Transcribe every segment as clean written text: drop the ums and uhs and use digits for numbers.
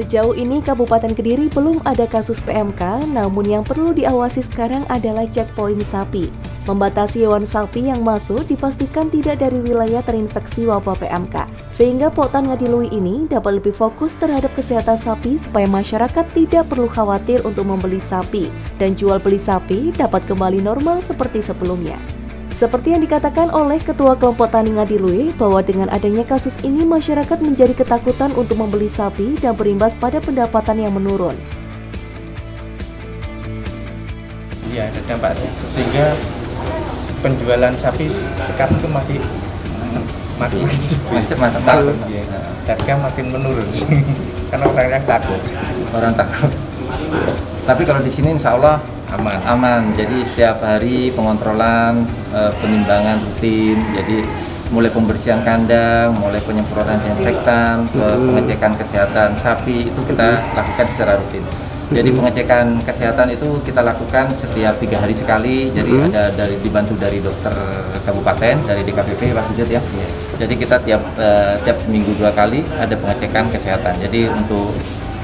Sejauh ini Kabupaten Kediri belum ada kasus PMK, namun yang perlu diawasi sekarang adalah checkpoint sapi. Membatasi hewan sapi yang masuk dipastikan tidak dari wilayah terinfeksi wabah PMK, sehingga Poktan Ngadilui ini dapat lebih fokus terhadap kesehatan sapi supaya masyarakat tidak perlu khawatir untuk membeli sapi, dan jual beli sapi dapat kembali normal seperti sebelumnya. Seperti yang dikatakan oleh Ketua Kelompok Tani Ngadilui bahwa dengan adanya kasus ini masyarakat menjadi ketakutan untuk membeli sapi dan berimbas pada pendapatan yang menurun. Iya, ada dampak sih. Sehingga penjualan sapi sekarang itu makin sepi. Harga makin menurun karena orang takut. Orang takut. Tapi kalau di sini insya Allah aman. Jadi setiap hari pengontrolan, penimbangan rutin. Jadi mulai pembersihan kandang, mulai penyemprotan desinfektan, pengecekan kesehatan sapi itu kita lakukan secara rutin. Jadi pengecekan kesehatan itu kita lakukan setiap 3 hari sekali. Jadi ada dibantu dari dokter kabupaten, dari DKPP Pak Sujud ya. Jadi kita tiap seminggu 2 kali ada pengecekan kesehatan. Jadi untuk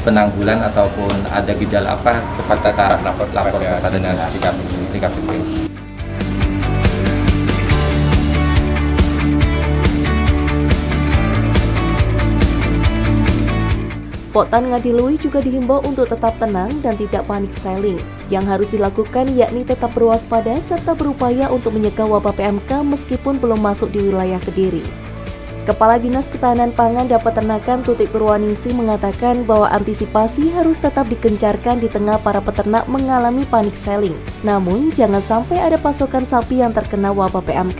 penanggulan ataupun ada gejala apa cepat kita lapor kepada dinas DKPP. Poktan Ngadilui juga dihimbau untuk tetap tenang dan tidak panik selling. Yang harus dilakukan yakni tetap berwaspada serta berupaya untuk menyegah wabah PMK meskipun belum masuk di wilayah Kediri. Kepala Dinas Ketahanan Pangan dan Peternakan Tutik Purwaningsih mengatakan bahwa antisipasi harus tetap digencarkan di tengah para peternak mengalami panik selling. Namun, jangan sampai ada pasokan sapi yang terkena wabah PMK.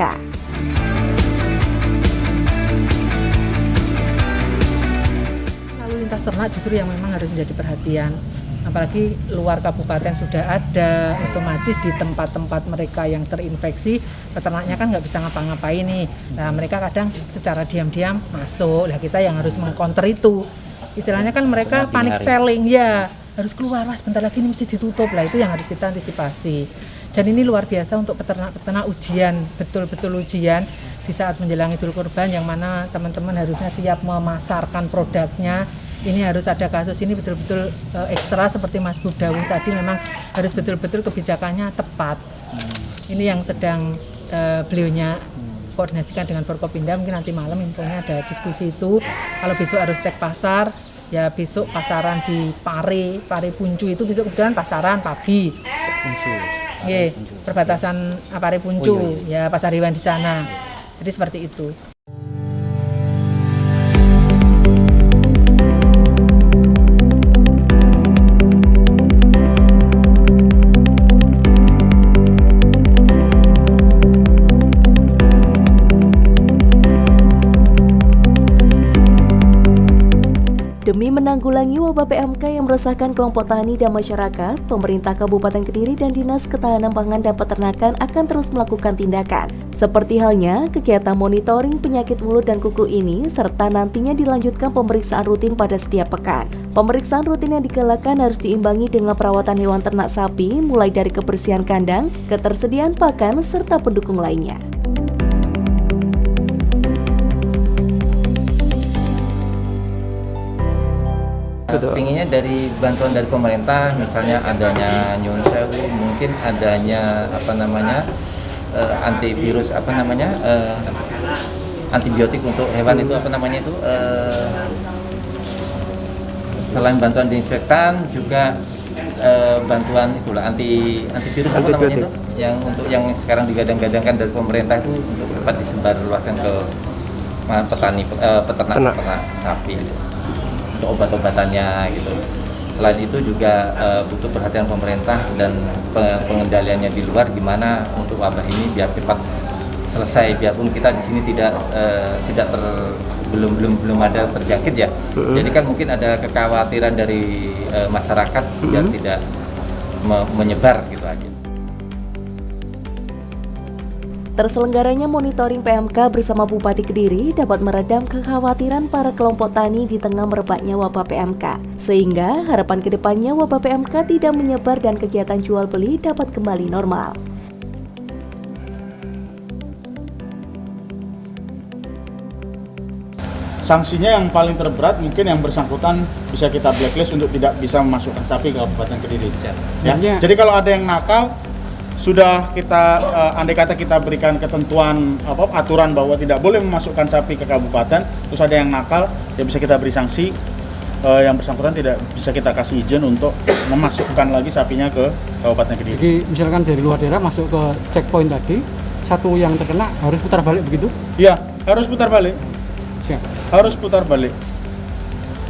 Lalu lintas ternak justru yang memang harus menjadi perhatian. Apalagi luar kabupaten sudah ada, otomatis di tempat-tempat mereka yang terinfeksi, peternaknya kan nggak bisa ngapa-ngapain nih. Nah mereka kadang secara diam-diam masuk, lah kita yang harus mengcounter itu. Istilahnya kan mereka panik selling, ya harus keluar, wah sebentar lagi ini mesti ditutup, lah itu yang harus kita antisipasi. Dan ini luar biasa untuk peternak-peternak ujian, betul-betul ujian di saat menjelang Idul Kurban yang mana teman-teman harusnya siap memasarkan produknya. Ini harus ada kasus ini betul-betul ekstra seperti Mas Budawi tadi, memang harus betul-betul kebijakannya tepat. Ini yang sedang beliaunya koordinasikan dengan Forkopimda, mungkin nanti malam infonya ada diskusi itu. Kalau besok harus cek pasar, ya besok pasaran di Pare Puncu itu besok kebetulan pasaran Pabi. Perbatasan Pare Puncu, ya pasar hewan di sana. Jadi seperti itu. Demi menanggulangi wabah PMK yang meresahkan kelompok tani dan masyarakat, pemerintah Kabupaten Kediri dan Dinas Ketahanan Pangan dan Peternakan akan terus melakukan tindakan. Seperti halnya kegiatan monitoring penyakit mulut dan kuku ini, serta nantinya dilanjutkan pemeriksaan rutin pada setiap pekan. Pemeriksaan rutin yang digalakan harus diimbangi dengan perawatan hewan ternak sapi, mulai dari kebersihan kandang, ketersediaan pakan, serta pendukung lainnya. Pinginnya dari bantuan dari pemerintah, misalnya adanya nyun sewu, mungkin adanya antivirus antibiotik untuk hewan itu selain bantuan disinfektan juga bantuan antivirus yang sekarang digadang-gadangkan dari pemerintah itu untuk dapat disebarluaskan ke peternak sapi gitu. Obat-obatannya gitu. Selain itu juga butuh perhatian pemerintah dan pengendaliannya di luar, gimana untuk wabah ini biar cepat selesai, biarpun kita di sini belum ada terjangkit ya. Jadi kan mungkin ada kekhawatiran dari masyarakat biar tidak menyebar gitu aja. Terselenggaranya monitoring PMK bersama Bupati Kediri dapat meredam kekhawatiran para kelompok tani di tengah merebaknya wabah PMK. Sehingga harapan kedepannya wabah PMK tidak menyebar dan kegiatan jual beli dapat kembali normal. sanksinya yang paling terberat mungkin yang bersangkutan bisa kita blacklist untuk tidak bisa memasukkan sapi ke Kabupaten Kediri. Ya. Jadi kalau ada yang nakal, sudah kita andai kata kita berikan ketentuan aturan bahwa tidak boleh memasukkan sapi ke kabupaten, terus ada yang nakal, ya bisa kita beri sanksi. Yang bersangkutan tidak bisa kita kasih izin untuk memasukkan lagi sapinya ke Kabupaten Kediri. Jadi misalkan dari luar daerah masuk ke checkpoint tadi, satu yang terkena harus putar balik begitu? Iya, harus putar balik. Siap. Harus putar balik.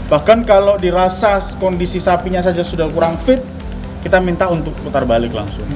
Bahkan kalau dirasa kondisi sapinya saja sudah kurang fit, kita minta untuk putar balik langsung.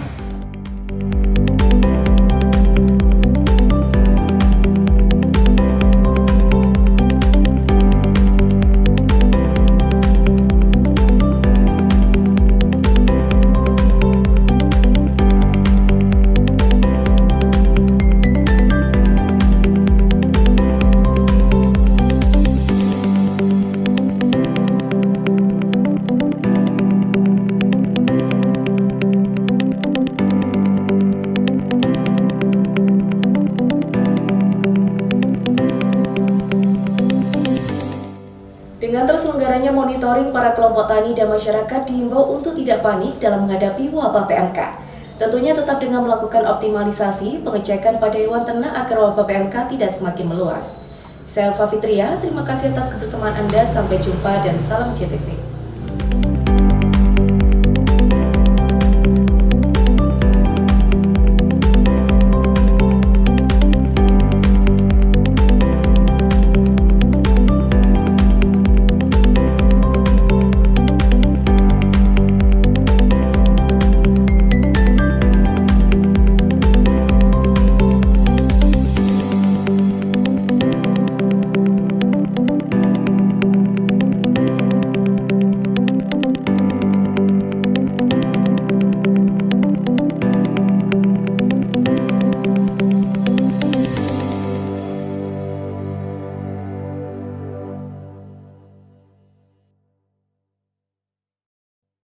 Dengan terselenggaranya monitoring, para kelompok tani dan masyarakat diimbau untuk tidak panik dalam menghadapi wabah PMK. Tentunya tetap dengan melakukan optimalisasi pengecekan pada hewan ternak agar wabah PMK tidak semakin meluas. Saya Elva Fitria, terima kasih atas kebersamaan Anda, sampai jumpa dan salam JTV.